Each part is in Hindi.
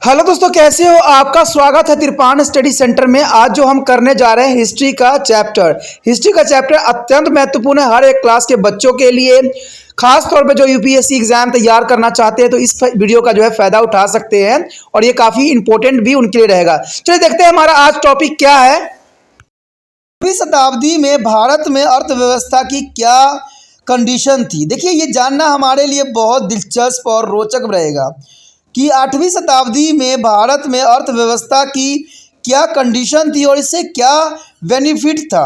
हेलो दोस्तों, कैसे हो? आपका स्वागत है तिरपान स्टडी सेंटर में। आज जो हम करने जा रहे हैं हिस्ट्री का चैप्टर अत्यंत महत्वपूर्ण है हर एक क्लास के बच्चों के लिए। खास तौर पे जो यूपीएससी एग्जाम तैयार करना चाहते हैं तो इस वीडियो का जो है फायदा उठा सकते हैं और ये काफी इंपॉर्टेंट भी उनके लिए रहेगा। चलिए देखते हैं हमारा आज टॉपिक क्या है। 18वीं शताब्दी में भारत में अर्थव्यवस्था की क्या कंडीशन थी। देखिए, ये जानना हमारे लिए बहुत दिलचस्प और रोचक रहेगा कि 8वीं शताब्दी में भारत में अर्थव्यवस्था की क्या कंडीशन थी और इससे क्या बेनिफिट था।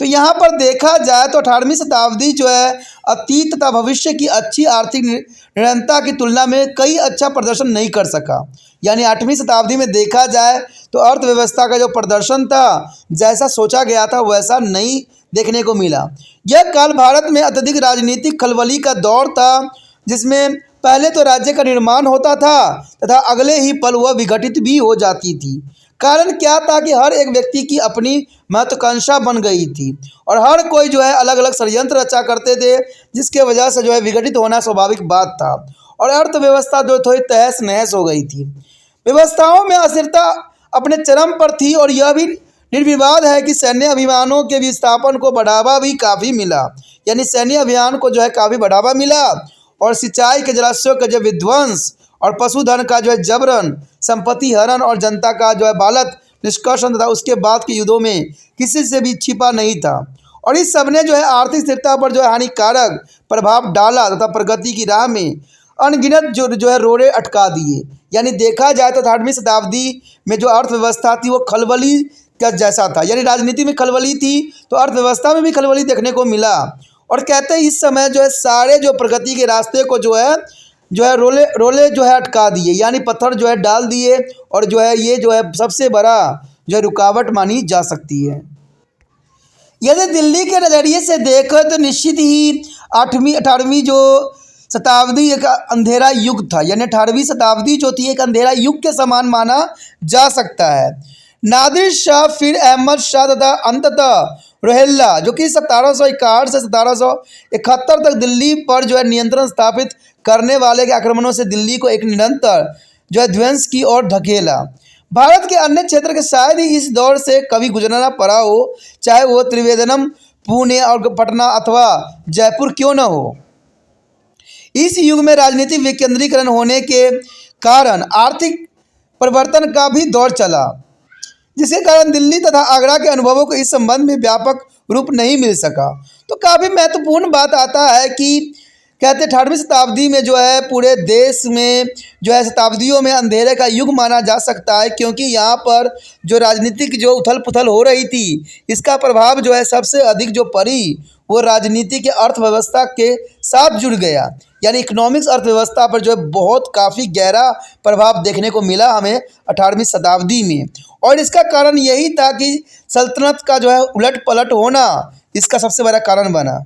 तो यहाँ पर देखा जाए तो 18वीं शताब्दी जो है अतीत तथा भविष्य की अच्छी आर्थिक निरंतरता की तुलना में कई अच्छा प्रदर्शन नहीं कर सका। यानी 8वीं शताब्दी में देखा जाए तो अर्थव्यवस्था का जो प्रदर्शन था, जैसा सोचा गया था वैसा नहीं देखने को मिला। यह काल भारत में अत्यधिक राजनीतिक खलबली का दौर था, जिसमें पहले तो राज्य का निर्माण होता था तथा अगले ही पल वह विघटित भी हो जाती थी। कारण क्या था कि हर एक व्यक्ति की अपनी महत्वाकांक्षा बन गई थी और हर कोई जो है अलग अलग षड्यंत्र रचा करते थे, जिसके वजह से जो है विघटित होना स्वाभाविक बात था और अर्थव्यवस्था जो थोड़ी तहस नहस हो गई थी। व्यवस्थाओं में अस्थिरता अपने चरम पर थी और यह भी निर्विवाद है कि सैन्य अभियानों के विस्थापन को बढ़ावा भी काफ़ी मिला। यानी सैन्य अभियान को जो है काफ़ी बढ़ावा मिला और सिंचाई के जलाशयों का जो विध्वंस और पशुधन का जो है जबरन, संपत्ति हरण और जनता का जो है बालत निष्कर्षण तथा उसके बाद के युद्धों में किसी से भी छिपा नहीं था। और इस सब ने जो है आर्थिक स्थिरता पर जो है हानिकारक प्रभाव डाला तथा प्रगति की राह में अनगिनत जो है रोड़े अटका दिए। यानी देखा जाए तो 18वीं शताब्दी में जो अर्थव्यवस्था थी वो खलबली का जैसा था। यानी राजनीति में खलबली थी तो अर्थव्यवस्था में भी खलबली देखने को मिला। और कहते हैं इस समय जो है सारे जो प्रगति के रास्ते को जो है रोले जो है अटका दिए, यानी पत्थर जो है डाल दिए और जो है ये जो है सबसे बड़ा जो है रुकावट मानी जा सकती है। यदि दिल्ली के नज़रिए से देखें तो निश्चित ही 18वीं जो शताब्दी एक अंधेरा युग था। यानी 18वीं शताब्दी जो थी एक अंधेरा युग के समान माना जा सकता है। नादिर शाह, फिर अहमद शाह तथा अंततः रोहिल्ला, जो कि 1761 से 1771 तक दिल्ली पर जो है नियंत्रण स्थापित करने वाले के आक्रमणों से दिल्ली को एक निरंतर जो है ध्वंस की ओर धकेला। भारत के अन्य क्षेत्र के शायद ही इस दौर से कभी गुजरना पड़ा हो, चाहे वो त्रिवेंद्रम, पुणे और पटना अथवा जयपुर क्यों न हो। इस युग में राजनीतिक विकेंद्रीकरण होने के कारण आर्थिक परिवर्तन का भी दौर चला, जिसके कारण दिल्ली तथा आगरा के अनुभवों को इस संबंध में व्यापक रूप नहीं मिल सका। तो काफ़ी महत्वपूर्ण बात आता है कि कहते 18वीं शताब्दी में जो है पूरे देश में जो है शताब्दियों में अंधेरे का युग माना जा सकता है, क्योंकि यहाँ पर जो राजनीतिक जो उथल पुथल हो रही थी इसका प्रभाव जो है सबसे अधिक जो पड़ी वो राजनीति के अर्थव्यवस्था के साथ जुड़ गया। यानी इकोनॉमिक्स अर्थव्यवस्था पर जो है बहुत काफ़ी गहरा प्रभाव देखने को मिला हमें 18वीं शताब्दी में। और इसका कारण यही था कि सल्तनत का जो है उलट पलट होना इसका सबसे बड़ा कारण बना।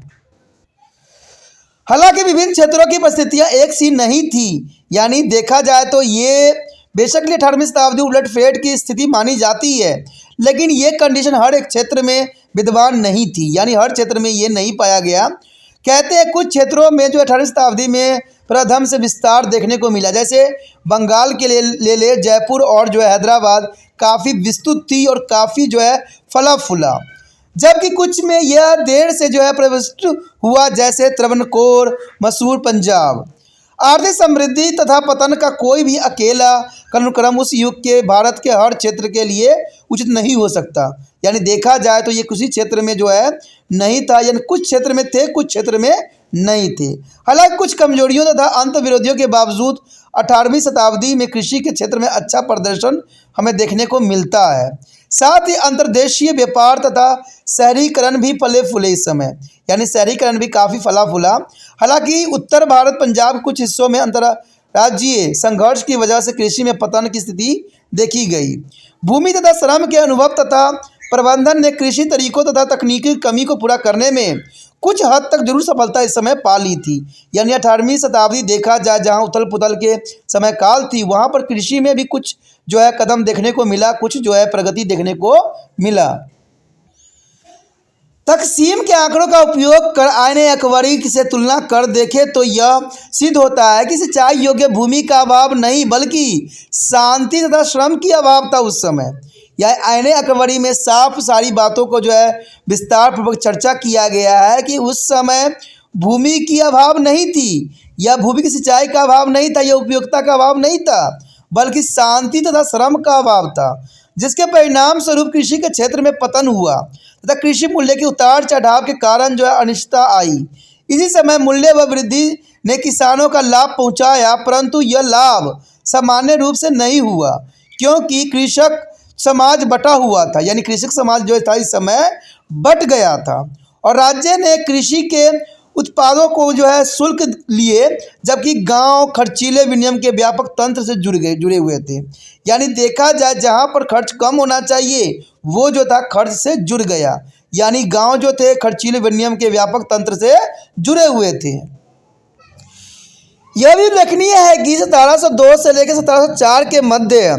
हालांकि विभिन्न क्षेत्रों की परिस्थितियां एक सी नहीं थी। यानी देखा जाए तो ये बेशक 18वीं शताब्दी उलटफेर की स्थिति मानी जाती है, लेकिन ये कंडीशन हर एक क्षेत्र में विद्यमान नहीं थी। यानी हर क्षेत्र में ये नहीं पाया गया। कहते हैं कुछ क्षेत्रों में जो 18वीं शताब्दी में प्रथम से विस्तार देखने को मिला, जैसे बंगाल के ले जयपुर और जो है हैदराबाद काफ़ी विस्तृत थी और काफ़ी जो है फला फूला, जबकि कुछ में यह देर से जो है प्रविष्ट हुआ, जैसे त्रावणकोर, मैसूर, पंजाब। आर्थिक समृद्धि तथा पतन का कोई भी अकेला अनुक्रम उस युग के भारत के हर क्षेत्र के लिए उचित नहीं हो सकता। यानी देखा जाए तो ये किसी क्षेत्र में जो है नहीं था, यानी कुछ क्षेत्र में थे, कुछ क्षेत्र में नहीं थे। हालांकि कुछ कमजोरियों तथा अंत विरोधियों के बावजूद 18वीं शताब्दी में कृषि के क्षेत्र में अच्छा प्रदर्शन हमें देखने को मिलता है। साथ ही अंतर्देशीय व्यापार तथा शहरीकरण भी फले फूले इस समय। यानी शहरीकरण भी काफ़ी फला फूला। हालांकि उत्तर भारत, पंजाब कुछ हिस्सों में अंतर्राज्यीय संघर्ष की वजह से कृषि में पतन की स्थिति देखी गई। भूमि तथा श्रम के अनुभव तथा प्रबंधन ने कृषि तरीकों तथा तकनीकी कमी को पूरा करने में कुछ हद तक जरूर सफलता इस समय पा ली थी। यानी 18वीं शताब्दी देखा जाए जहाँ उथल पुथल के समय काल थी, वहाँ पर कृषि में भी कुछ जो है कदम देखने को मिला, कुछ जो है प्रगति देखने को मिला। तकसीम के आंकड़ों का उपयोग कर आईने अकबरी से तुलना कर देखें तो यह सिद्ध होता है कि सिंचाई योग्य भूमि का अभाव नहीं बल्कि शांति तथा श्रम की अभाव था उस समय। यह आईने अकबरी में साफ सारी बातों को जो है विस्तार पूर्वक चर्चा किया गया है कि उस समय भूमि की अभाव नहीं थी, यह भूमि की सिंचाई का अभाव नहीं था, यह उपयोगिता का अभाव नहीं था, बल्कि शांति तथा श्रम का अभाव था, जिसके परिणाम स्वरूप कृषि के क्षेत्र में पतन हुआ तथा कृषि मूल्य के उतार चढ़ाव के कारण जो है अनिश्चितता आई। इसी समय मूल्य व वृद्धि ने किसानों का लाभ पहुंचाया, परंतु यह लाभ सामान्य रूप से नहीं हुआ क्योंकि कृषक समाज बटा हुआ था, यानी कृषक समाज जो था इस समय बट गया था और राज्य ने कृषि के उत्पादों को जो है शुल्क लिए, जबकि गांव खर्चीले विनिमय के व्यापक तंत्र से जुड़े हुए थे। यानी देखा जाए जहां पर खर्च कम होना चाहिए वो जो था खर्च से जुड़ गया, यानी गांव जो थे खर्चीले विनिमय के व्यापक तंत्र से जुड़े हुए थे। यह भी उल्लेखनीय है कि 1702 से लेकर 1704 के मध्य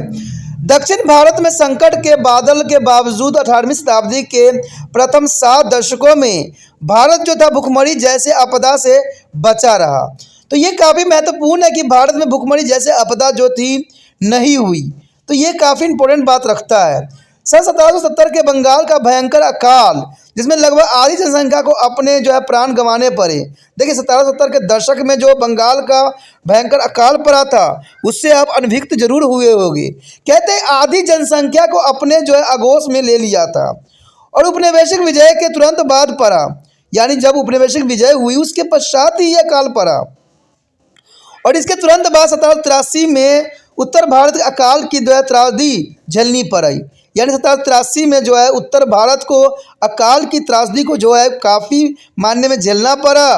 दक्षिण भारत में संकट के बादल के बावजूद 18वीं शताब्दी के प्रथम 7 दशकों में भारत जो था भुखमरी जैसे आपदा से बचा रहा। तो ये काफ़ी महत्वपूर्ण है कि भारत में भुखमरी जैसे आपदा जो थी नहीं हुई, तो ये काफ़ी इंपॉर्टेंट बात रखता है। सन 1770 के बंगाल का भयंकर अकाल जिसमें लगभग आधी जनसंख्या को अपने जो है प्राण गंवाने पड़े। देखिए 1770 के दशक में जो बंगाल का भयंकर अकाल पड़ा था उससे आप अनभिज्ञ जरूर हुए होंगे। कहते हैं आधी जनसंख्या को अपने जो है आगोश में ले लिया था और उपनिवेशिक विजय के तुरंत बाद पड़ा, यानी जब उपनिवेशिक विजय हुई उसके पश्चात ही यह अकाल पड़ा और इसके तुरंत बाद 1783 में उत्तर भारत के अकाल की जो है त्रासदी झेलनी पड़ी। यानी 1783 में जो है उत्तर भारत को अकाल की त्रासदी को जो है काफ़ी मायने में झेलना पड़ा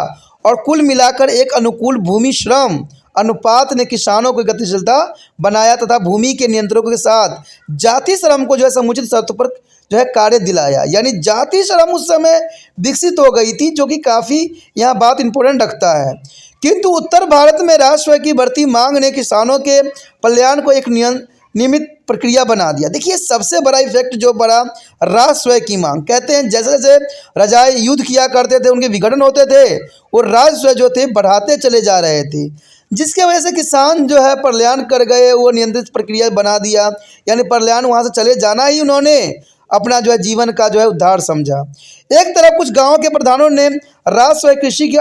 और कुल मिलाकर एक अनुकूल भूमि श्रम अनुपात ने किसानों को गतिशीलता बनाया तथा भूमि के नियंत्रणों के साथ जाति श्रम को जो है समुचित शर्तों पर जो है कार्य दिलाया। यानी जाति श्रम उस समय विकसित हो गई थी, जो कि काफ़ी यहाँ बात इंपॉर्टेंट रखता है। किंतु उत्तर भारत में राजस्व की बढ़ती मांग ने किसानों के कल्याण को एक नियमित प्रक्रिया बना दिया। देखिए सबसे बड़ा इफेक्ट जो पड़ा राजस्व की मांग। कहते हैं जैसे जैसे राजाएं युद्ध किया करते थे उनके विघटन होते थे और राजस्व जो थे बढ़ाते चले जा रहे थे, जिसके वजह से किसान जो है पलायन कर गए, वो नियंत्रित प्रक्रिया बना दिया। यानी पलायन वहाँ से चले जाना ही उन्होंने अपना जो है जीवन का जो है उद्धार समझा। एक तरफ कुछ गाँव के प्रधानों ने राजस्व कृषि की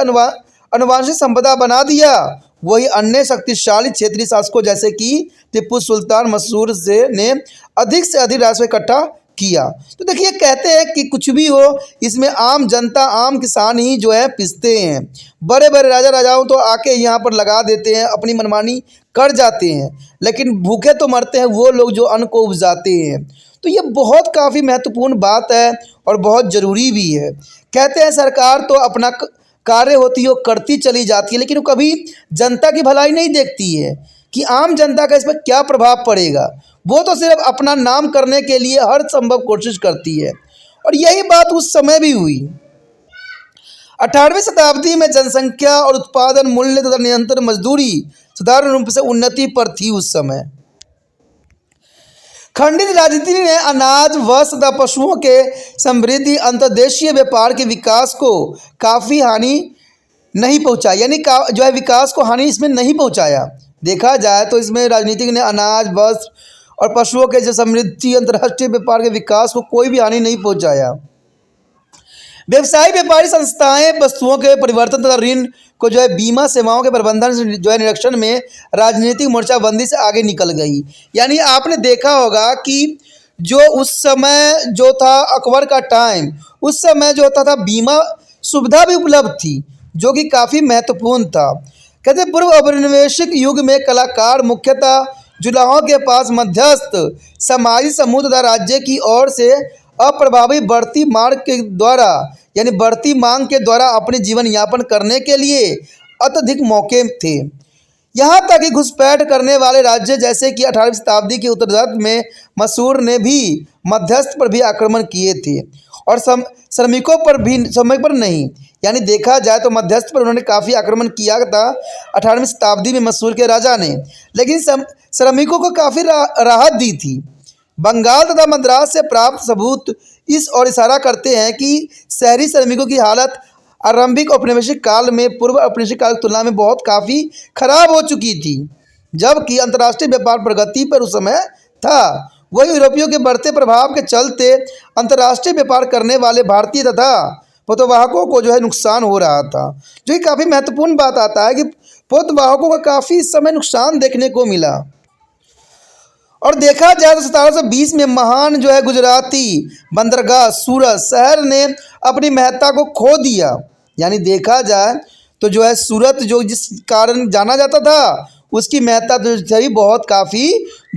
अनुवांशिक संपदा बना दिया, वही अन्य शक्तिशाली क्षेत्रीय शासकों जैसे कि टिप्पू सुल्तान मसूर ने अधिक से अधिक राजस्व इकट्ठा किया। तो देखिए कहते हैं कि कुछ भी हो इसमें आम जनता आम किसान ही जो है पिसते हैं। बड़े बड़े राजाओं तो आके यहाँ पर लगा देते हैं, अपनी मनमानी कर जाते हैं, लेकिन भूखे तो मरते हैं वो लोग जो अन्न को उपजाते हैं। तो ये बहुत काफ़ी महत्वपूर्ण बात है और बहुत ज़रूरी भी है। कहते हैं सरकार तो अपना कार्य होती है वो करती चली जाती है, लेकिन वो कभी जनता की भलाई नहीं देखती है कि आम जनता का इस पर क्या प्रभाव पड़ेगा। वो तो सिर्फ अपना नाम करने के लिए हर संभव कोशिश करती है और यही बात उस समय भी हुई। 18वीं शताब्दी में जनसंख्या और उत्पादन मूल्य तथा निरंतर मजदूरी साधारण रूप से उन्नति पर थी। उस समय खंडित राजनीति ने अनाज वस्त्र तथा पशुओं के समृद्धि अंतर्देशीय व्यापार के विकास को काफ़ी हानि नहीं पहुंचाई, यानी जो है विकास को हानि इसमें नहीं पहुंचाया। देखा जाए तो इसमें राजनीतिक ने अनाज वस्त्र और पशुओं के जो समृद्धि अंतर्राष्ट्रीय व्यापार के विकास को कोई भी हानि नहीं पहुंचाया। व्यवसायी व्यापारी संस्थाएं वस्तुओं के परिवर्तन तथा ऋण को जो है बीमा सेवाओं के प्रबंधन जो है निरीक्षण में राजनीतिक मोर्चाबंदी से आगे निकल गई। यानी आपने देखा होगा कि जो उस समय जो था अकबर का टाइम, उस समय जो होता था बीमा सुविधा भी उपलब्ध थी, जो कि काफ़ी महत्वपूर्ण था। कहते पूर्व औपनिवेशिक युग में कलाकार मुख्यतः जुलाहों के पास मध्यस्थ समाजी समूह तथा राज्य की ओर से अप्रभावी बढ़ती मांग के द्वारा यानी बढ़ती मांग के द्वारा अपने जीवन यापन करने के लिए अत्यधिक मौके थे। यहाँ तक कि घुसपैठ करने वाले राज्य जैसे कि 18वीं शताब्दी के उत्तरार्ध में मसूर ने भी मध्यस्थ पर भी आक्रमण किए थे और श्रमिकों पर भी समय पर नहीं। यानी देखा जाए तो मध्यस्थ पर उन्होंने काफ़ी आक्रमण किया था 18वीं शताब्दी में मसूर के राजा ने, लेकिन श्रमिकों को काफ़ी राहत दी थी। बंगाल तथा मद्रास से प्राप्त सबूत इस और इशारा करते हैं कि शहरी श्रमिकों की हालत आरंभिक औपनिवेशिक काल में पूर्व औपनिवेशिक काल की तुलना में बहुत काफ़ी खराब हो चुकी थी, जबकि अंतर्राष्ट्रीय व्यापार प्रगति पर उस समय था। वही यूरोपियों के बढ़ते प्रभाव के चलते अंतर्राष्ट्रीय व्यापार करने वाले भारतीय तथा पोतवाहकों को जो है नुकसान हो रहा था, जो कि काफ़ी महत्वपूर्ण बात आता है कि पोतवाहकों का काफ़ी इस समय नुकसान देखने को मिला। और देखा जाए तो 1720 में महान जो है गुजराती बंदरगाह सूरत शहर ने अपनी महत्ता को खो दिया। यानी देखा जाए तो जो है सूरत जो जिस कारण जाना जाता था उसकी महत्ता तो थी बहुत काफ़ी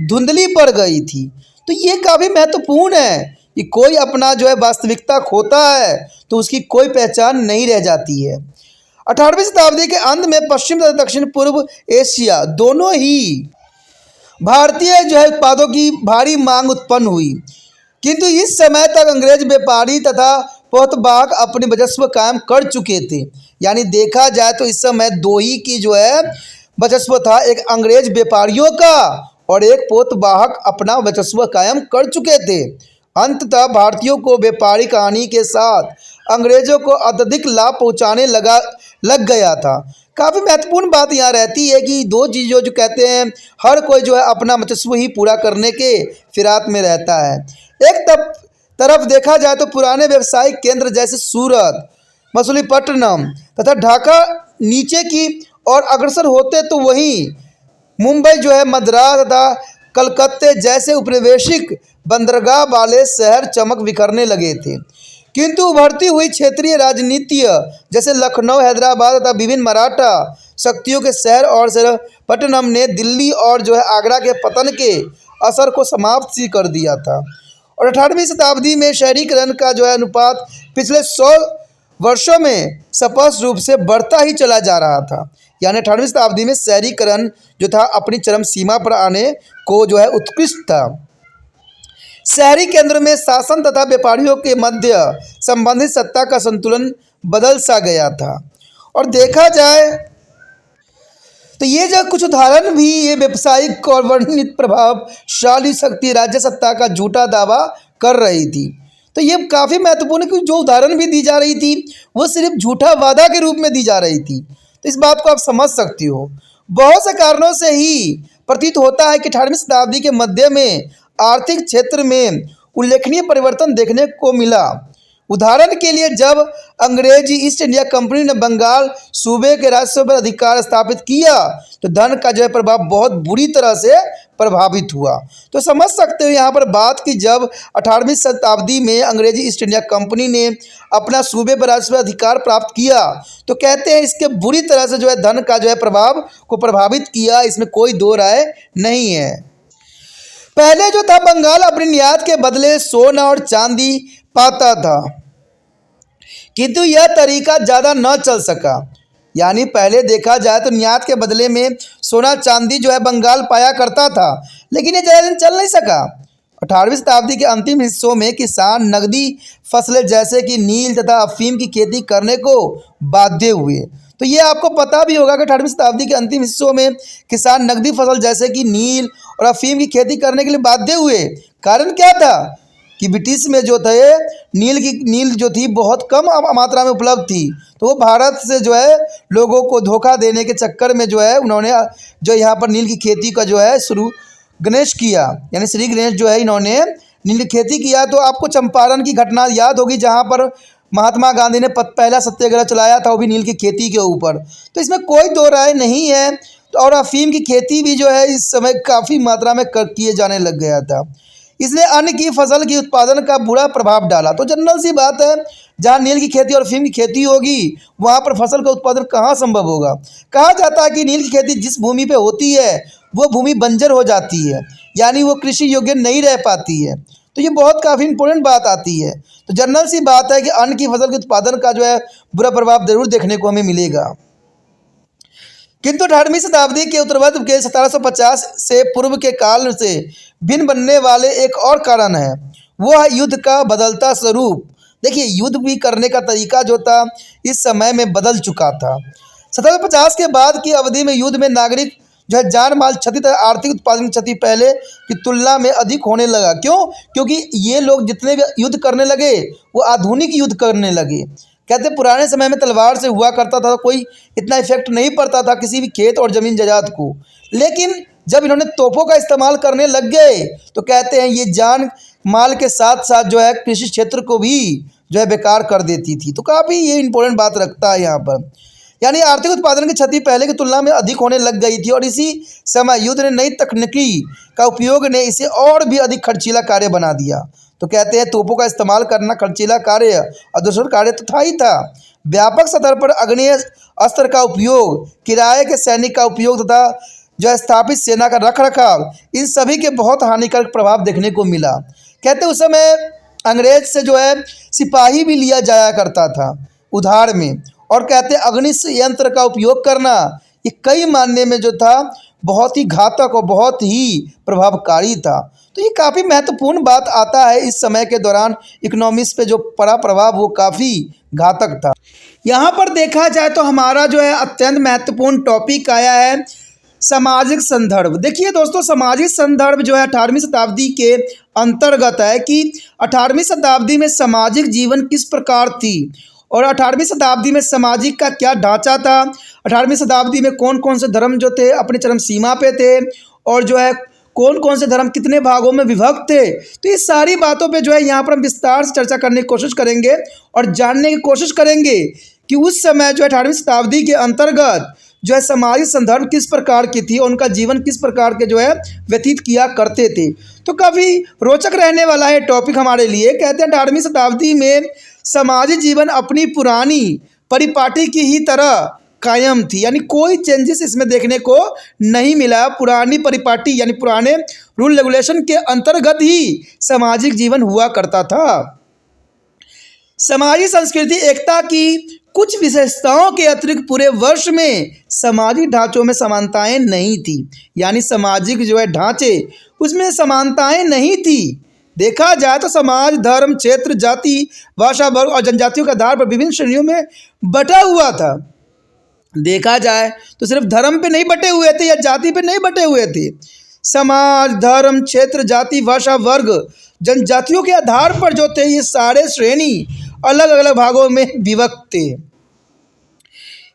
धुंधली पड़ गई थी। तो ये काफ़ी महत्वपूर्ण है कि कोई अपना जो है वास्तविकता खोता है तो उसकी कोई पहचान नहीं रह जाती है। 18वीं शताब्दी के अंत में पश्चिम तथा दक्षिण पूर्व एशिया दोनों ही भारतीय जो है उत्पादों की भारी मांग उत्पन्न हुई, किंतु इस समय तक अंग्रेज व्यापारी तथा पोतवाहक अपनी वर्चस्व कायम कर चुके थे। यानी देखा जाए तो इस समय दो ही की जो है वर्चस्व था, एक अंग्रेज व्यापारियों का और एक पोतवाहक अपना वर्चस्व कायम कर चुके थे। अंततः भारतीयों को व्यापारिक हानि के साथ अंग्रेजों को अत्यधिक लाभ पहुंचाने लग गया था। काफ़ी महत्वपूर्ण बात यहाँ रहती है कि दो चीज़ों जो कहते हैं हर कोई जो है अपना वर्चस्व ही पूरा करने के फिराक में रहता है। एक तरफ देखा जाए तो पुराने व्यावसायिक केंद्र जैसे सूरत, मछलीपट्टनम तथा ढाका नीचे की और अग्रसर होते तो वहीं मुंबई जो है मद्रास तथा कलकत्ते जैसे उपनिवेशिक बंदरगाह वाले शहर चमक बिखरने लगे थे, किंतु उभरती हुई क्षेत्रीय राजनीति जैसे लखनऊ, हैदराबाद तथा विभिन्न मराठा शक्तियों के शहर और पट्टनम ने दिल्ली और जो है आगरा के पतन के असर को समाप्त सी कर दिया था। और 18वीं शताब्दी में शहरीकरण का जो है अनुपात पिछले 100 वर्षों में स्पष्ट रूप से बढ़ता ही चला जा रहा था। यानी 18वीं शताब्दी में शहरीकरण जो था अपनी चरम सीमा पर आने को जो है उत्कृष्ट था। शहरी केंद्र में शासन तथा व्यापारियों के मध्य संबंधित सत्ता का संतुलन बदल सा गया था। और देखा जाए तो ये जो कुछ उदाहरण भी ये व्यावसायिक और वर्णित प्रभावशाली शक्ति राज्य सत्ता का झूठा दावा कर रही थी। तो ये काफ़ी महत्वपूर्ण है कि जो उदाहरण भी दी जा रही थी वो सिर्फ झूठा वादा के रूप में दी जा रही थी। तो इस बात को आप समझ सकती हो। बहुत से कारणों से ही प्रतीत होता है कि 18वीं शताब्दी के मध्य में आर्थिक क्षेत्र में उल्लेखनीय परिवर्तन देखने को मिला। उदाहरण के लिए जब अंग्रेजी ईस्ट इंडिया कंपनी ने बंगाल सूबे के राजस्व पर अधिकार स्थापित किया तो धन का जो है प्रभाव बहुत बुरी तरह से प्रभावित हुआ। तो समझ सकते हो यहाँ पर बात कि जब 18वीं शताब्दी में अंग्रेजी ईस्ट इंडिया कंपनी ने अपना सूबे पर राजस्व अधिकार प्राप्त किया तो कहते हैं इसके बुरी तरह से जो है धन का जो है प्रभाव को प्रभावित किया, इसमें कोई दो राय नहीं है। पहले जो था बंगाल अपनी निर्यात के बदले सोना और चांदी पाता था, किंतु यह तरीका ज़्यादा न चल सका। यानी पहले देखा जाए तो निर्यात के बदले में सोना चांदी जो है बंगाल पाया करता था, लेकिन ये ज़्यादा दिन चल नहीं सका। 18वीं शताब्दी के अंतिम हिस्सों में किसान नकदी फसलें जैसे कि नील तथा अफीम की खेती करने को बाध्य हुए। तो ये आपको पता भी होगा कि 18वीं शताब्दी के अंतिम हिस्सों में किसान नकदी फसल जैसे कि नील और अफीम की खेती करने के लिए बाध्य हुए। कारण क्या था कि ब्रिटिश में जो थे नील जो थी बहुत कम मात्रा में उपलब्ध थी, तो वो भारत से जो है लोगों को धोखा देने के चक्कर में जो है उन्होंने जो यहाँ पर नील की खेती का जो है शुरू गणेश किया। यानी श्री गणेश जो है इन्होंने नील की खेती किया। तो आपको चंपारण की घटना याद होगी जहाँ पर महात्मा गांधी ने पहला सत्याग्रह चलाया था, वो भी नील की खेती के ऊपर। तो इसमें कोई दो राय नहीं है। तो और अफीम की खेती भी जो है इस समय काफ़ी मात्रा में किए जाने लग गया था, इसलिए अन्न की फसल की उत्पादन का बुरा प्रभाव डाला। तो जनरल सी बात है, जहाँ नील की खेती और अफीम की खेती होगी वहाँ पर फसल का उत्पादन कहाँ संभव होगा। कहा जाता है कि नील की खेती जिस भूमि पे होती है वो भूमि बंजर हो जाती है, यानी वो कृषि योग्य नहीं रह पाती है। तो ये बहुत काफ़ी इंपॉर्टेंट बात आती है। तो जनरल सी बात है कि अन्न की फसल के उत्पादन का जो है बुरा प्रभाव जरूर देखने को हमें मिलेगा। किंतु 18वीं शताब्दी के उत्तरार्ध के 1750 से पूर्व के काल से भिन्न बनने वाले एक और कारण है, वो है युद्ध का बदलता स्वरूप। देखिए युद्ध भी करने का तरीका जो था इस समय में बदल चुका था। 1750 के बाद की अवधि में युद्ध में नागरिक जो है जान माल क्षति तथा आर्थिक उत्पादन की क्षति पहले की तुलना में अधिक होने लगा। क्यों? क्योंकि ये लोग जितने भी युद्ध करने लगे वो आधुनिक युद्ध करने लगे। कहते पुराने समय में तलवार से हुआ करता था, कोई इतना इफेक्ट नहीं पड़ता था किसी भी खेत और ज़मीन जायदाद को, लेकिन जब इन्होंने तोपों का इस्तेमाल करने लग गए तो कहते हैं ये जान माल के साथ साथ जो है कृषि क्षेत्र को भी जो है बेकार कर देती थी। तो काफ़ी ये इंपॉर्टेंट बात रखता है यहाँ पर, यानी आर्थिक उत्पादन की क्षति पहले की तुलना में अधिक होने लग गई थी और इसी समय युद्ध ने नई तकनीकी का उपयोग ने इसे और भी अधिक खर्चीला कार्य बना दिया। तो कहते हैं तोपों का इस्तेमाल करना खर्चीला कार्य और दूसरा कार्य तो था ही था। व्यापक स्तर पर अग्नेय अस्त्र का उपयोग, किराए के सैनिक का उपयोग तथा जो है स्थापित सेना का रखरखाव, इन सभी के बहुत हानिकारक प्रभाव देखने को मिला। कहते उस समय अंग्रेज से जो है सिपाही भी लिया जाया करता था उधार में, और कहते अग्नि यंत्र का उपयोग करना ये कई मानने में जो था बहुत ही घातक और बहुत ही प्रभावकारी था। तो ये काफ़ी महत्वपूर्ण बात आता है इस समय के दौरान इकोनॉमिक्स पे जो पड़ा प्रभाव वो काफ़ी घातक था। यहाँ पर देखा जाए तो हमारा जो है अत्यंत महत्वपूर्ण टॉपिक आया है सामाजिक संदर्भ। देखिए दोस्तों, सामाजिक संदर्भ जो है 18वीं शताब्दी के अंतर्गत है कि 18वीं शताब्दी में सामाजिक जीवन किस प्रकार थी और 18वीं शताब्दी में सामाजिक का क्या ढांचा था, 18वीं शताब्दी में कौन कौन से धर्म जो थे अपनी चरम सीमा पे थे और जो है कौन कौन से धर्म कितने भागों में विभक्त थे। तो ये सारी बातों पे जो है यहाँ पर हम विस्तार से चर्चा करने की कोशिश करेंगे और जानने की कोशिश करेंगे कि उस समय जो है 18वीं शताब्दी के अंतर्गत जो है सामाजिक संदर्भ किस प्रकार की थी और उनका जीवन किस प्रकार के जो है व्यतीत किया करते थे। तो काफ़ी रोचक रहने वाला है टॉपिक हमारे लिए। कहते हैं 18वीं शताब्दी में सामाजिक जीवन अपनी पुरानी परिपाटी की ही तरह कायम थी, यानी कोई चेंजेस इसमें देखने को नहीं मिला। पुरानी परिपाटी यानी पुराने रूल रेगुलेशन के अंतर्गत ही सामाजिक जीवन हुआ करता था। सामाजिक संस्कृति एकता की कुछ विशेषताओं के अतिरिक्त पूरे वर्ष में सामाजिक ढांचों में समानताएं नहीं थी, यानी सामाजिक जो है ढांचे उसमें समानताएं नहीं थी। देखा जाए तो समाज धर्म क्षेत्र जाति भाषा वर्ग और जनजातियों के आधार पर विभिन्न श्रेणियों में बटा हुआ था। देखा जाए तो सिर्फ धर्म पे नहीं बटे हुए थे या जाति पे नहीं बटे हुए थे, समाज धर्म क्षेत्र जाति भाषा वर्ग जनजातियों के आधार पर जो थे ये सारे श्रेणी अलग अलग भागों में विभक्त थे।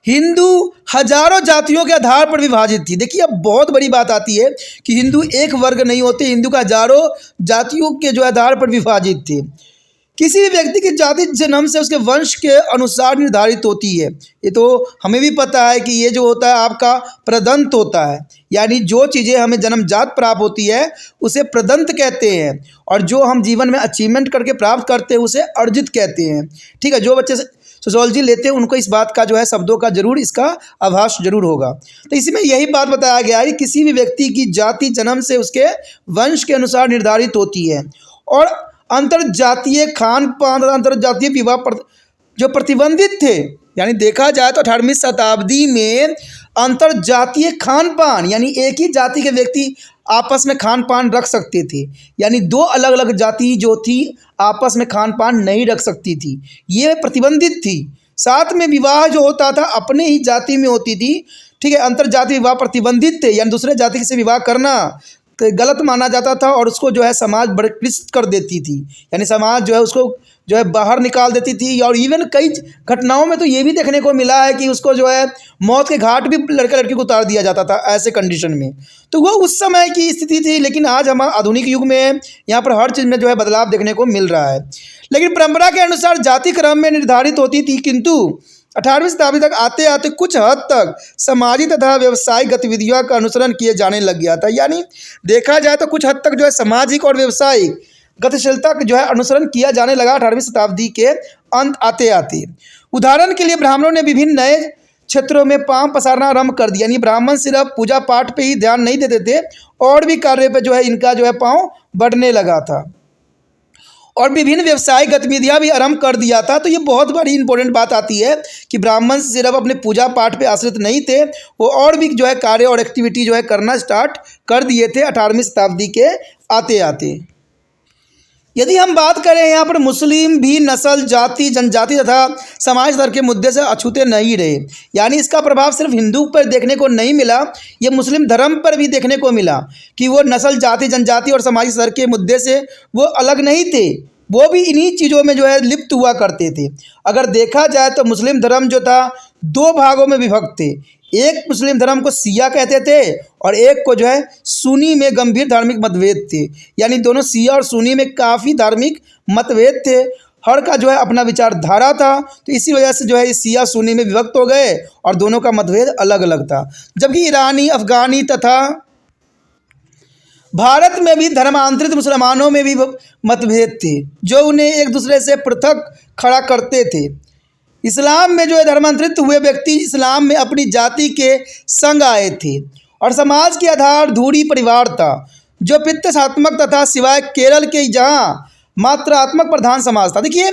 हिंदू हजारों जातियों के आधार पर विभाजित थी। देखिए अब बहुत बड़ी बात आती है कि हिंदू एक वर्ग नहीं होते, हिंदू का हजारों जातियों के जो आधार पर विभाजित थे। किसी भी व्यक्ति की जाति जन्म से उसके वंश के अनुसार निर्धारित होती है। ये तो हमें भी पता है कि ये जो होता है आपका प्रदंत होता है, यानी जो चीज़ें हमें जन्मजात प्राप्त होती है उसे प्रदंत कहते हैं और जो हम जीवन में अचीवमेंट करके प्राप्त करते हैं उसे अर्जित कहते हैं। ठीक है, जो बच्चे सोशियोलॉजी लेते हैं उनको इस बात का जो है शब्दों का जरूर इसका आभास जरूर होगा। तो इसमें यही बात बताया गया है कि किसी भी व्यक्ति की जाति जन्म से उसके वंश के अनुसार निर्धारित होती है और अंतरजातीय खान पान अंतरजातीय विवाह जो प्रतिबंधित थे। यानी देखा जाए तो 18वीं शताब्दी में अंतरजातीय खान पान यानी एक ही जाति के व्यक्ति आपस में खान पान रख सकते थे, यानी दो अलग अलग जाति जो थी आपस में खान पान नहीं रख सकती थी, ये प्रतिबंधित थी। साथ में विवाह जो होता था अपने ही जाति में होती थी। ठीक है, अंतरजातीय विवाह प्रतिबंधित थे, यानी दूसरे जाति से विवाह करना गलत माना जाता था और उसको जो है समाज बहिष्कृत कर देती थी, यानी समाज जो है उसको जो है बाहर निकाल देती थी। और इवन कई घटनाओं में तो ये भी देखने को मिला है कि उसको जो है मौत के घाट भी लड़का लड़की को उतार दिया जाता था ऐसे कंडीशन में। तो वो उस समय की स्थिति थी, लेकिन आज हम आधुनिक युग में यहाँ पर हर चीज़ में जो है बदलाव देखने को मिल रहा है। लेकिन परंपरा के अनुसार जाति क्रम में निर्धारित होती थी, किंतु 18वीं शताब्दी तक आते आते कुछ हद तक सामाजिक तथा व्यावसायिक गतिविधियों का अनुसरण किए जाने लग गया था। यानी देखा जाए तो कुछ हद तक जो है सामाजिक और व्यावसायिक गतिशीलता जो है अनुसरण किया जाने लगा 18वीं शताब्दी के अंत आते आते। उदाहरण के लिए ब्राह्मणों ने विभिन्न नए क्षेत्रों में पांव पसारना आरंभ कर दिया, यानी ब्राह्मण सिर्फ पूजा पाठ पे ही ध्यान नहीं देते थे और भी कार्य पे जो है इनका जो है पांव बढ़ने लगा था और विभिन्न व्यवसायिक गतिविधियां भी आरंभ कर दिया था। तो ये बहुत बड़ी इंपॉर्टेंट बात आती है कि ब्राह्मण सिर्फ अपने पूजा पाठ पे आश्रित नहीं थे, वो और भी जो है कार्य और एक्टिविटी जो है करना स्टार्ट कर दिए थे 18वीं शताब्दी के आते आते। यदि हम बात करें यहाँ पर मुस्लिम भी नस्ल, जाति, जनजाति तथा समाज स्तर के मुद्दे से अछूते नहीं रहे। यानी इसका प्रभाव सिर्फ हिंदू पर देखने को नहीं मिला, ये मुस्लिम धर्म पर भी देखने को मिला कि वो नस्ल, जाति, जनजाति और समाज स्तर के मुद्दे से वो अलग नहीं थे, वो भी इन्हीं चीज़ों में जो है लिप्त हुआ करते थे। अगर देखा जाए तो मुस्लिम धर्म जो था दो भागों में विभक्त थे। एक मुस्लिम धर्म को सिया कहते थे और एक को जो है सुन्नी में गंभीर धार्मिक मतभेद थे। यानी दोनों सिया और सुन्नी में काफ़ी धार्मिक मतभेद थे, हर का जो है अपना विचारधारा था। तो इसी वजह से जो है सिया सुन्नी में विभक्त हो गए और दोनों का मतभेद अलग अलग था। जबकि ईरानी, अफगानी तथा भारत में भी धर्मांतरित मुसलमानों में भी मतभेद थे जो उन्हें एक दूसरे से पृथक खड़ा करते थे। इस्लाम में जो है धर्मांतरित हुए व्यक्ति इस्लाम में अपनी जाति के संग आए थे और समाज के आधार धूरी परिवार था जो पितृत्वात्मक तथा सिवाय केरल के जहाँ मात्रात्मक प्रधान समाज था। देखिए,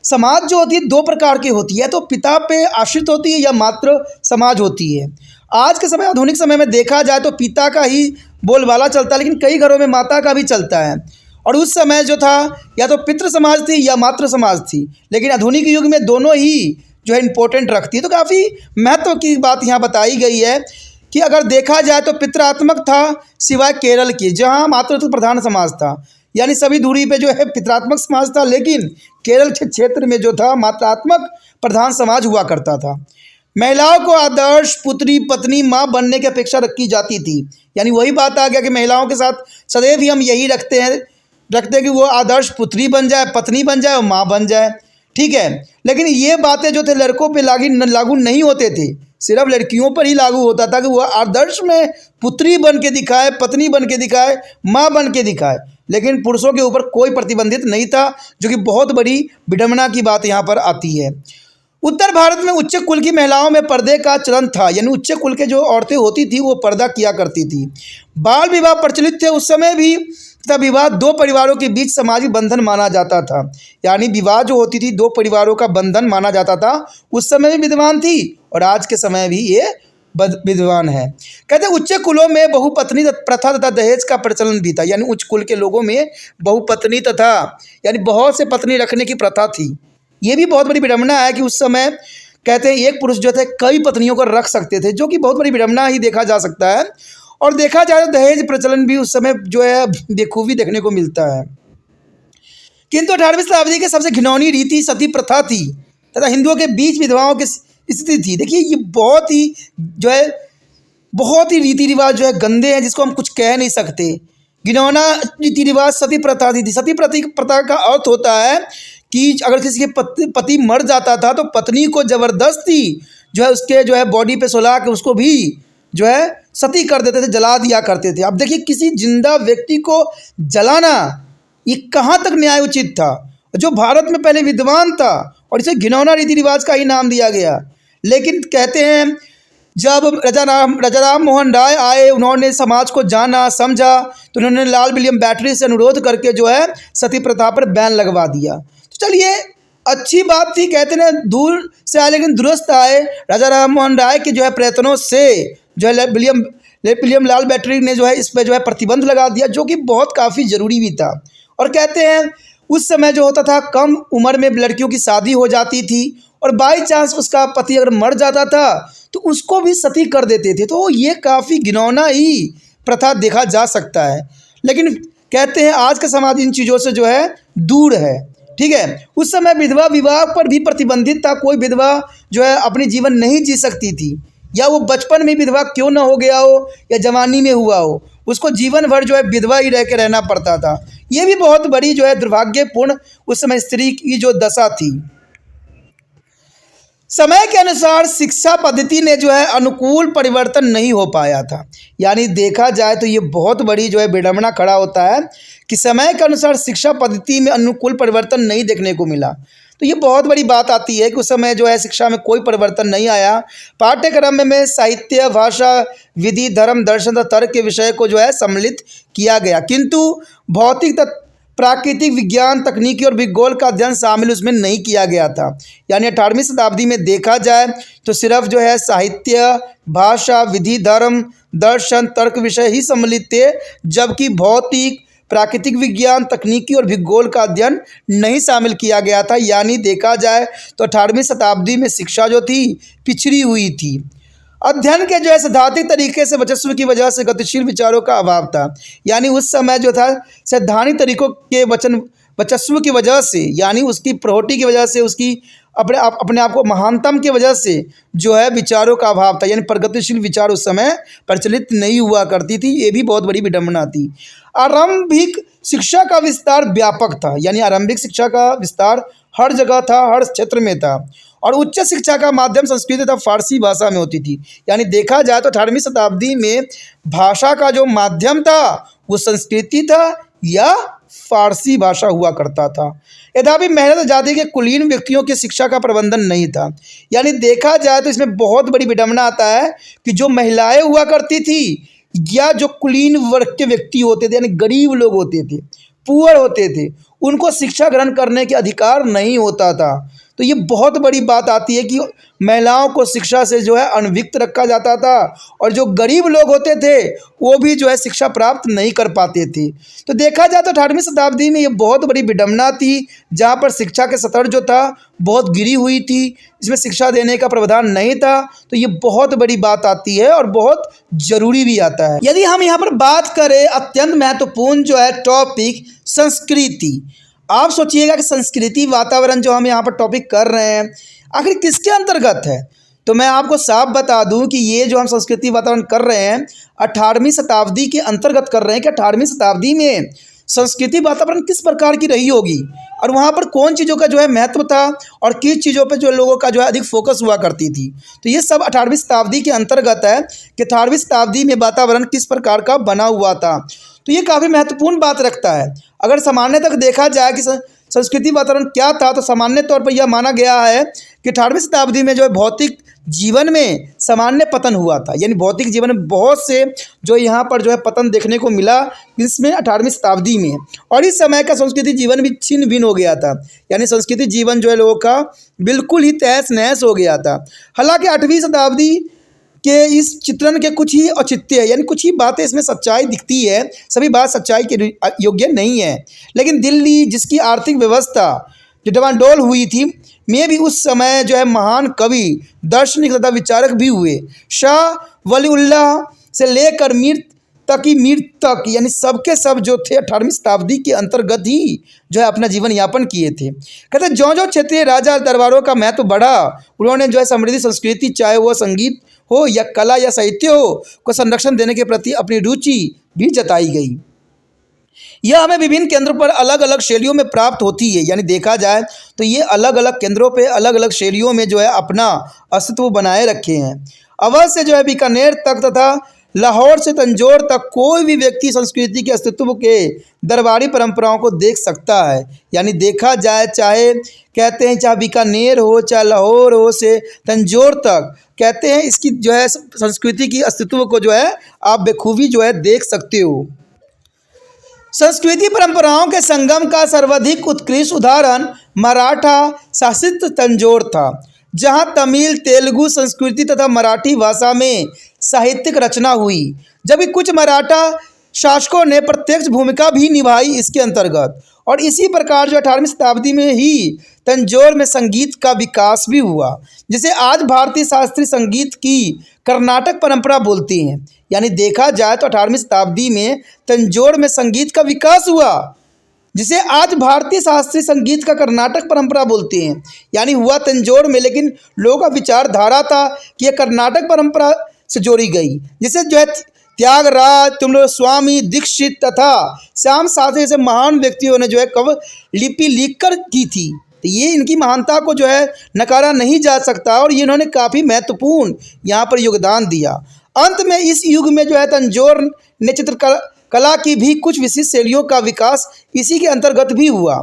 समाज जो होती है दो प्रकार की होती है, तो पिता पे आश्रित होती है या मातृ समाज होती है। आज के समय, आधुनिक समय में देखा जाए तो पिता का ही बोलबाला चलता है, लेकिन कई घरों में माता का भी चलता है। और उस समय जो था या तो पितृ समाज थी या मातृ समाज थी, लेकिन आधुनिक युग में दोनों ही जो है इम्पोर्टेंट रखती है। तो काफ़ी महत्व की बात यहाँ बताई गई है कि अगर देखा जाए तो पितृत्वात्मक था सिवाय केरल के जहाँ मातृत्व प्रधान समाज था। यानी सभी दूरी पे जो है पितृत्वात्मक समाज था, लेकिन केरल के क्षेत्र में जो था मात्रात्मक प्रधान समाज हुआ करता था। महिलाओं को आदर्श पुत्री, पत्नी, माँ बनने की अपेक्षा रखी जाती थी। यानी वही बात आ गया कि महिलाओं के साथ सदैव ही हम यही रखते हैं कि वो आदर्श पुत्री बन जाए, पत्नी बन जाए और माँ बन जाए, ठीक है। लेकिन ये बातें जो थे लड़कों पे लागू नहीं होते थे, सिर्फ लड़कियों पर ही लागू होता था कि वो आदर्श में पुत्री बन के दिखाए, पत्नी बन के दिखाए, माँ बन के दिखाए। लेकिन पुरुषों के ऊपर कोई प्रतिबंधित नहीं था, जो कि बहुत बड़ी विडंबना की बात यहाँ पर आती है। उत्तर भारत में उच्च कुल की महिलाओं में पर्दे का चलन था। यानी उच्च कुल के जो औरतें होती थी वो पर्दा किया करती थी। बाल विवाह प्रचलित थे उस समय भी, तथा विवाह दो परिवारों के बीच सामाजिक बंधन माना जाता था। यानी विवाह जो होती थी दो परिवारों का बंधन माना जाता था। उस समय भी विद्यमान थी और आज के समय भी ये विद्यमान है। कहते उच्च कुलों में बहुपत्नी प्रथा तथा दहेज का प्रचलन भी था। यानी उच्च कुल के लोगों में बहुपत्नी तथा यानी बहुत से पत्नी रखने की प्रथा थी। ये भी बहुत बड़ी विडंबना है कि उस समय कहते हैं एक पुरुष जो थे कई पत्नियों को रख सकते थे, जो कि बहुत बड़ी विडंबना ही देखा जा सकता है। और देखा जाए तो दहेज प्रचलन भी उस समय जो है बेखूबी देखने को मिलता है। किंतु 18वीं शताब्दी के सबसे घिनौनी रीति सती प्रथा थी तथा हिंदुओं के बीच विधवाओं की स्थिति थी। देखिए, ये बहुत ही रीति रिवाज जो है गंदे हैं, जिसको हम कुछ कह नहीं सकते। घिनौना रीति रिवाज सती प्रथा थी। सती प्रथा का अर्थ होता है कि अगर किसी के पति मर जाता था तो पत्नी को ज़बरदस्ती जो है उसके जो है बॉडी पे सुला के उसको भी जो है सती कर देते थे, जला दिया करते थे। अब देखिए, किसी जिंदा व्यक्ति को जलाना ये कहाँ तक न्याय उचित था, जो भारत में पहले विद्वान था, और इसे घिनौना रीति रिवाज का ही नाम दिया गया। लेकिन कहते हैं जब राजा राम मोहन राय आए, उन्होंने समाज को जाना समझा, तो उन्होंने लाल विलियम बैटरी से अनुरोध करके जो है सती प्रथा पर बैन लगवा दिया। तो चलिए, अच्छी बात थी, कहते हैं दूर से आए लेकिन दुरुस्त आए। राजा राम मोहन राय के जो है प्रयत्नों से जो है विलियम लाल बैटरी ने जो है इस पर जो है प्रतिबंध लगा दिया, जो कि बहुत काफ़ी ज़रूरी भी था। और कहते हैं उस समय जो होता था कम उम्र में लड़कियों की शादी हो जाती थी और बाई चांस उसका पति अगर मर जाता था तो उसको भी सती कर देते थे। तो ये काफ़ी घिनौना ही प्रथा देखा जा सकता है। लेकिन कहते हैं आज का समाज इन चीज़ों से जो है दूर है, ठीक है। उस समय विधवा विवाह पर भी प्रतिबंधित था। कोई विधवा जो है अपनी जीवन नहीं जी सकती थी, या वो बचपन में विधवा क्यों ना हो गया हो या जवानी में हुआ हो, उसको जीवन भर जो है विधवा ही रह के रहना पड़ता था। ये भी बहुत बड़ी जो है दुर्भाग्यपूर्ण उस समय स्त्री की जो दशा थी। समय के अनुसार शिक्षा पद्धति ने जो है अनुकूल परिवर्तन नहीं हो पाया था। यानी देखा जाए तो ये बहुत बड़ी जो है विडंबना खड़ा होता है कि समय के अनुसार शिक्षा पद्धति में अनुकूल परिवर्तन नहीं देखने को मिला। तो ये बहुत बड़ी बात आती है कि उस समय जो है शिक्षा में कोई परिवर्तन नहीं आया। पाठ्यक्रम में साहित्य, भाषा, विधि, धर्म, दर्शन तथा तर्क के विषय को जो है सम्मिलित किया गया, किंतु भौतिक, प्राकृतिक विज्ञान, तकनीकी और भूगोल का अध्ययन शामिल उसमें नहीं किया गया था। यानी 18वीं शताब्दी में देखा जाए तो सिर्फ जो है साहित्य, भाषा, विधि, धर्म, दर्शन, तर्क विषय ही सम्मिलित थे, जबकि भौतिक, प्राकृतिक विज्ञान, तकनीकी और भूगोल का अध्ययन नहीं शामिल किया गया था। यानी देखा जाए तो 18वीं शताब्दी में शिक्षा जो थी पिछड़ी हुई थी। अध्ययन के जो है सैद्धांतिक तरीके से वर्चस्व की वजह से गतिशील विचारों का अभाव था। यानी उस समय जो था सैद्धांतिक तरीकों के वर्चस्व की वजह से, यानी उसकी प्रौढ़ि की वजह से, उसकी अपने आप को महानतम की वजह से जो है विचारों का अभाव था। यानी प्रगतिशील विचार उस समय प्रचलित नहीं हुआ करती थी। ये भी बहुत बड़ी विडंबना थी। आरंभिक शिक्षा का विस्तार व्यापक था। यानी आरंभिक शिक्षा का विस्तार हर जगह था, हर क्षेत्र में था। और उच्च शिक्षा का माध्यम संस्कृत तथा फारसी भाषा में होती थी। यानी देखा जाए तो 18वीं शताब्दी में भाषा का जो माध्यम था वो संस्कृति था या फारसी भाषा हुआ करता था। यद्यपि मेहनत जाति के कुलीन व्यक्तियों की शिक्षा का प्रबंधन नहीं था। यानी देखा जाए तो इसमें बहुत बड़ी विडंबना आता है कि जो महिलाएं हुआ करती थी या जो कुलीन वर्ग के व्यक्ति होते थे, यानी गरीब लोग होते थे, पुअर होते थे, उनको शिक्षा ग्रहण करने के अधिकार नहीं होता था। तो ये बहुत बड़ी बात आती है कि महिलाओं को शिक्षा से जो है अनभिक्त रखा जाता था और जो गरीब लोग होते थे वो भी जो है शिक्षा प्राप्त नहीं कर पाते थे। तो देखा जाए तो 18वीं शताब्दी में ये बहुत बड़ी विडंबना थी, जहाँ पर शिक्षा के स्तर जो था बहुत गिरी हुई थी, इसमें शिक्षा देने का प्रावधान नहीं था। तो ये बहुत बड़ी बात आती है और बहुत ज़रूरी भी आता है। यदि हम यहाँ पर बात करें अत्यंत महत्वपूर्ण जो है टॉपिक संस्कृति, आप सोचिएगा कि संस्कृति वातावरण जो हम यहाँ पर टॉपिक कर रहे हैं आखिर किसके अंतर्गत है। तो मैं आपको साफ बता दूं कि ये जो हम संस्कृति वातावरण कर रहे हैं 18वीं शताब्दी के अंतर्गत कर रहे हैं कि 18वीं शताब्दी में संस्कृति वातावरण किस प्रकार की रही होगी और वहाँ पर कौन चीज़ों का जो है महत्व था और किस चीज़ों पे जो लोगों का जो है अधिक फोकस हुआ करती थी। तो ये सब 18वीं शताब्दी के अंतर्गत है कि 18वीं शताब्दी में वातावरण किस प्रकार का बना हुआ था। तो ये काफ़ी महत्वपूर्ण बात रखता है। अगर सामान्य तक देखा जाए कि संस्कृति वातावरण क्या था तो सामान्य तौर पर यह माना गया है कि 18वीं शताब्दी में जो है भौतिक जीवन में सामान्य पतन हुआ था। यानी भौतिक जीवन में बहुत से जो यहाँ पर जो है पतन देखने को मिला इसमें 18वीं शताब्दी में। और इस समय का संस्कृति जीवन भी छिन्न भिन्न हो गया था। यानी संस्कृति जीवन जो है लोगों का बिल्कुल ही तहस नहस हो गया था। हालांकि 8वीं शताब्दी के इस चित्रण के कुछ ही औचित्य है, यानी कुछ ही बातें इसमें सच्चाई दिखती है, सभी बात सच्चाई के योग्य नहीं है। लेकिन दिल्ली जिसकी आर्थिक व्यवस्था जो डवाडोल हुई थी में भी उस समय जो है महान कवि, दार्शनिक तथा विचारक भी हुए। शाह वलीउल्लाह से लेकर मीर तक यानी सबके सब जो थे 18वीं शताब्दी के अंतर्गत ही जो है अपना जीवन यापन किए थे। कहते जो जो क्षेत्रीय राजा दरबारों का महत्व बढ़ा उन्होंने जो है समृद्धि संस्कृति चाहे वह संगीत हो या कला या साहित्य हो को संरक्षण देने के प्रति अपनी रुचि भी जताई गई। यह हमें विभिन्न केंद्रों पर अलग अलग शैलियों में प्राप्त होती है। यानी देखा जाए तो ये अलग अलग केंद्रों पे अलग अलग शैलियों में जो है अपना अस्तित्व बनाए रखे हैं। अवध से जो है बीकानेर तक तथा लाहौर से तंजौर तक कोई भी व्यक्ति संस्कृति के अस्तित्व के दरबारी परंपराओं को देख सकता है। यानी देखा जाए चाहे कहते हैं चाहे बीकानेर हो चाहे लाहौर हो से तंजौर तक कहते हैं इसकी जो है संस्कृति की अस्तित्व को जो है आप बेखूबी जो है देख सकते हो। संस्कृति परंपराओं के संगम का सर्वाधिक उत्कृष्ट उदाहरण मराठा शासित तंजौर था, जहां तमिल, तेलुगु संस्कृति तथा मराठी भाषा में साहित्यिक रचना हुई, जबकि कुछ मराठा शासकों ने प्रत्यक्ष भूमिका भी निभाई इसके अंतर्गत। और इसी प्रकार जो 18वीं शताब्दी में ही तंजौर में संगीत का विकास भी हुआ, जिसे आज भारतीय शास्त्रीय संगीत की कर्नाटक परंपरा बोलती हैं। यानी देखा जाए तो 18वीं शताब्दी में तंजौर में संगीत का विकास हुआ, जिसे आज भारतीय शास्त्रीय संगीत का कर्नाटक परंपरा बोलते हैं। यानी हुआ तंजौर में, लेकिन लोगों का विचारधारा था कि यह कर्नाटक परंपरा से जोड़ी गई, जिसे जो है त्यागराज, स्वामी दीक्षित तथा श्याम शास्त्री जैसे महान व्यक्तियों ने जो है कव लिपि लिखकर की थी। तो ये इनकी महानता को जो है नकारा नहीं जा सकता और ये इन्होंने काफ़ी महत्वपूर्ण यहाँ पर योगदान दिया। अंत में इस युग में जो है तंजौर ने चित्रकला की भी कुछ विशिष्ट शैलियों का विकास इसी के अंतर्गत भी हुआ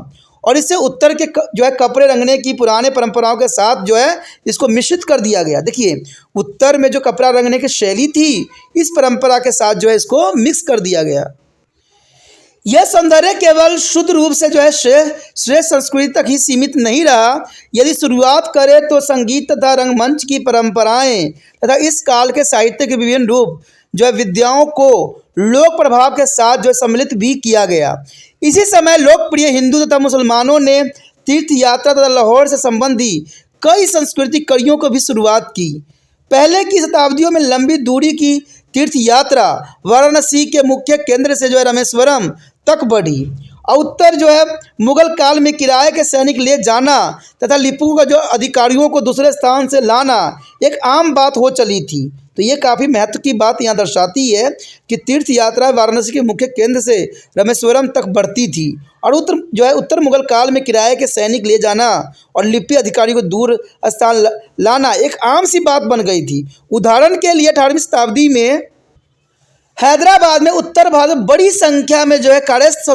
और इससे उत्तर के जो है कपड़े रंगने की पुराने परंपराओं के साथ जो है इसको मिश्रित कर दिया गया। देखिए उत्तर में जो कपड़ा रंगने की शैली थी इस परंपरा के साथ जो है इसको मिक्स कर दिया गया। यह सौंदर्य केवल शुद्ध रूप से जो है श्रेष्ठ संस्कृति तक ही सीमित नहीं रहा। यदि शुरुआत करें तो संगीत तथा रंगमंच की परंपराएं तथा इस काल के साहित्य के विभिन्न रूप जो है विद्याओं को लोक प्रभाव के साथ जो सम्मिलित भी किया गया। इसी समय लोकप्रिय हिंदू तथा मुसलमानों ने तीर्थ यात्रा तथा लाहौर से संबंधी कई सांस्कृतिक कड़ियों को भी शुरुआत की। पहले की शताब्दियों में लंबी दूरी की तीर्थ यात्रा वाराणसी के मुख्य केंद्र से जो है रामेश्वरम तक बढ़ी और उत्तर जो है मुगल काल में किराए के सैनिक ले जाना तथा लिपु का जो अधिकारियों को दूसरे स्थान से लाना एक आम बात हो चली थी। तो ये काफ़ी महत्व की बात यहाँ दर्शाती है कि तीर्थ यात्रा वाराणसी के मुख्य केंद्र से रामेश्वरम तक बढ़ती थी और उत्तर मुगल काल में किराए के सैनिक ले जाना और लिपि अधिकारी को दूर स्थान लाना एक आम सी बात बन गई थी। उदाहरण के लिए 18वीं शताब्दी में हैदराबाद में उत्तर भारत बड़ी संख्या में जो है कायस्थ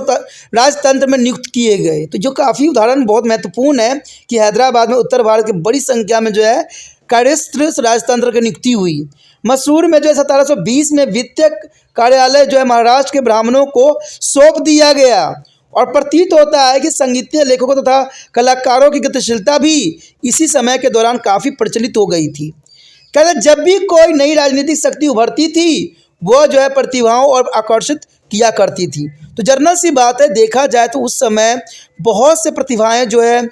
राजतंत्र में नियुक्त किए गए। तो जो काफ़ी उदाहरण बहुत महत्वपूर्ण है कि हैदराबाद में उत्तर भारत की बड़ी संख्या में जो है कायस्थ राजतंत्र की नियुक्ति हुई। मैसूर में जो है 1720 में वित्तीय कार्यालय जो है महाराष्ट्र के ब्राह्मणों को सौंप दिया गया और प्रतीत होता है कि संगीतीय लेखकों तथा कलाकारों की गतिशीलता भी इसी समय के दौरान काफ़ी प्रचलित हो गई थी। कहते जब भी कोई नई राजनीतिक शक्ति उभरती थी वो जो है प्रतिभाओं और आकर्षित किया करती थी। तो जनरल सी बात है, देखा जाए तो उस समय बहुत से प्रतिभाएं जो है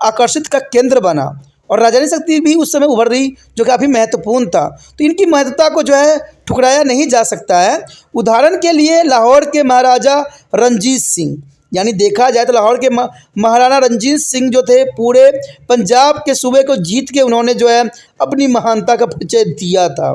आकर्षित का केंद्र बना और राजनीतिक शक्ति भी उस समय उभर रही जो काफ़ी महत्वपूर्ण था। तो इनकी महत्वता को जो है ठुकराया नहीं जा सकता है। उदाहरण के लिए लाहौर के महाराजा रणजीत सिंह, यानी देखा जाए तो लाहौर के महाराणा रणजीत सिंह जो थे पूरे पंजाब के सूबे को जीत के उन्होंने जो है अपनी महानता का परिचय दिया था।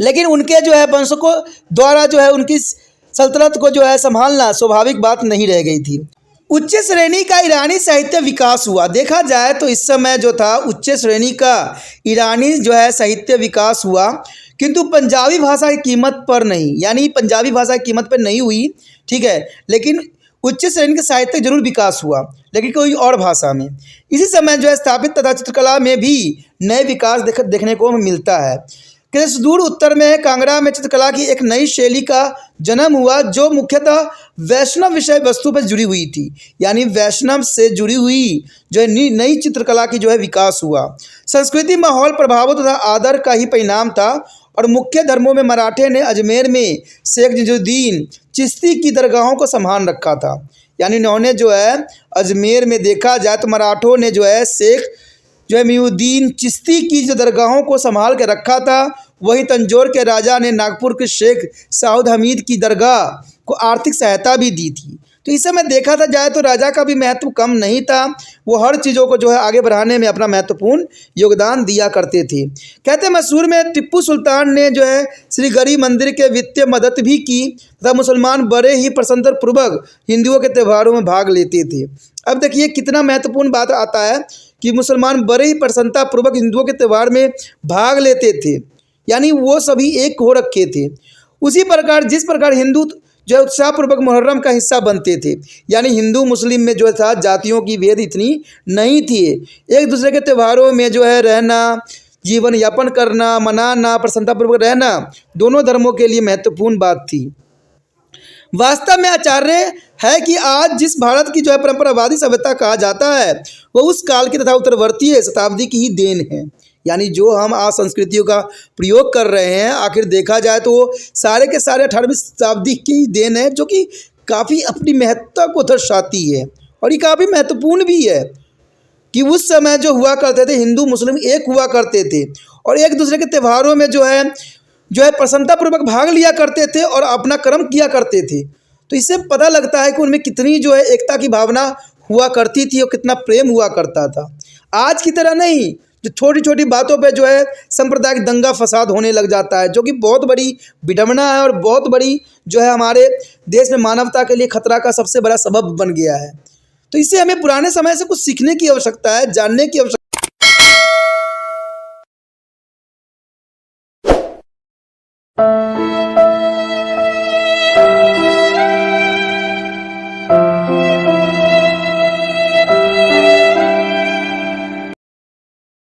लेकिन उनके जो है वंशों को द्वारा जो है उनकी सल्तनत को जो है संभालना स्वाभाविक बात नहीं रह गई थी। उच्च श्रेणी का ईरानी साहित्य विकास हुआ। देखा जाए तो इस समय जो था उच्च श्रेणी का ईरानी जो है साहित्य विकास हुआ, किंतु पंजाबी भाषा की कीमत पर नहीं, यानी पंजाबी भाषा की कीमत पर नहीं हुई, ठीक है, लेकिन उच्च श्रेणी का साहित्य जरूर विकास हुआ, लेकिन कोई और भाषा में। इसी समय जो है स्थापित तथा चित्रकला में भी नए विकास देखने को मिलता है। कि सुदूर उत्तर में कांगड़ा में चित्रकला की एक नई शैली का जन्म हुआ जो मुख्यतः वैष्णव विषय वस्तु पर जुड़ी हुई थी, यानी वैष्णव से जुड़ी हुई जो है नई चित्रकला की जो है विकास हुआ। संस्कृति माहौल प्रभावों तथा आदर का ही परिणाम था और मुख्य धर्मों में मराठे ने अजमेर में शेख नजीरुद्दीन चिश्ती की दरगाहों को संभाल रखा था। यानी इन्होंने जो है अजमेर में देखा जाए तो मराठों ने जो है शेख जो है नजीरुद्दीन चिश्ती की जो दरगाहों को संभाल के रखा था। वही तंजौर के राजा ने नागपुर के शेख सऊद हमीद की दरगाह को आर्थिक सहायता भी दी थी। तो इस समय देखा था जाए तो राजा का भी महत्व कम नहीं था, वो हर चीज़ों को जो है आगे बढ़ाने में अपना महत्वपूर्ण योगदान दिया करते थे। कहते मैसूर में टिप्पू सुल्तान ने जो है श्री गरी मंदिर के वित्तीय मदद भी की तथा मुसलमान बड़े ही प्रसन्नतापूर्वक हिंदुओं के त्योहारों में भाग लेते थे। अब देखिए कितना महत्वपूर्ण बात आता है कि मुसलमान बड़े ही प्रसन्नतापूर्वक हिंदुओं के त्यौहार में भाग लेते थे, यानी वो सभी एक हो रखे थे। उसी प्रकार जिस प्रकार हिंदू जो उत्साहपूर्वक मुहर्रम का हिस्सा बनते थे, यानी हिंदू मुस्लिम में जो था जातियों की भेद इतनी नहीं थी, एक दूसरे के त्योहारों में जो है रहना, जीवन यापन करना, मनाना, प्रसन्नतापूर्वक रहना दोनों धर्मों के लिए महत्वपूर्ण बात थी। वास्तव में आचार्य है कि आज जिस भारत की जो है परंपरावादी सभ्यता कहा जाता है वह उस काल की तथा उत्तरवर्ती शताब्दी की ही देन है। यानी जो हम आज संस्कृतियों का प्रयोग कर रहे हैं आखिर देखा जाए तो वो सारे के सारे 18वीं शताब्दी की ही देन है, जो कि काफ़ी अपनी महत्ता को दर्शाती है और ये काफ़ी महत्वपूर्ण भी है कि उस समय जो हुआ करते थे हिंदू मुस्लिम एक हुआ करते थे और एक दूसरे के त्योहारों में जो है प्रसन्नतापूर्वक भाग लिया करते थे और अपना कर्म किया करते थे। तो इससे पता लगता है कि उनमें कितनी जो है एकता की भावना हुआ करती थी और कितना प्रेम हुआ करता था। आज की तरह नहीं, जो छोटी छोटी बातों पे जो है सांप्रदायिक दंगा फसाद होने लग जाता है, जो कि बहुत बड़ी विडंबना है और बहुत बड़ी जो है हमारे देश में मानवता के लिए खतरा का सबसे बड़ा सबब बन गया है। तो इससे हमें पुराने समय से कुछ सीखने की आवश्यकता है, जानने की आवश्यकता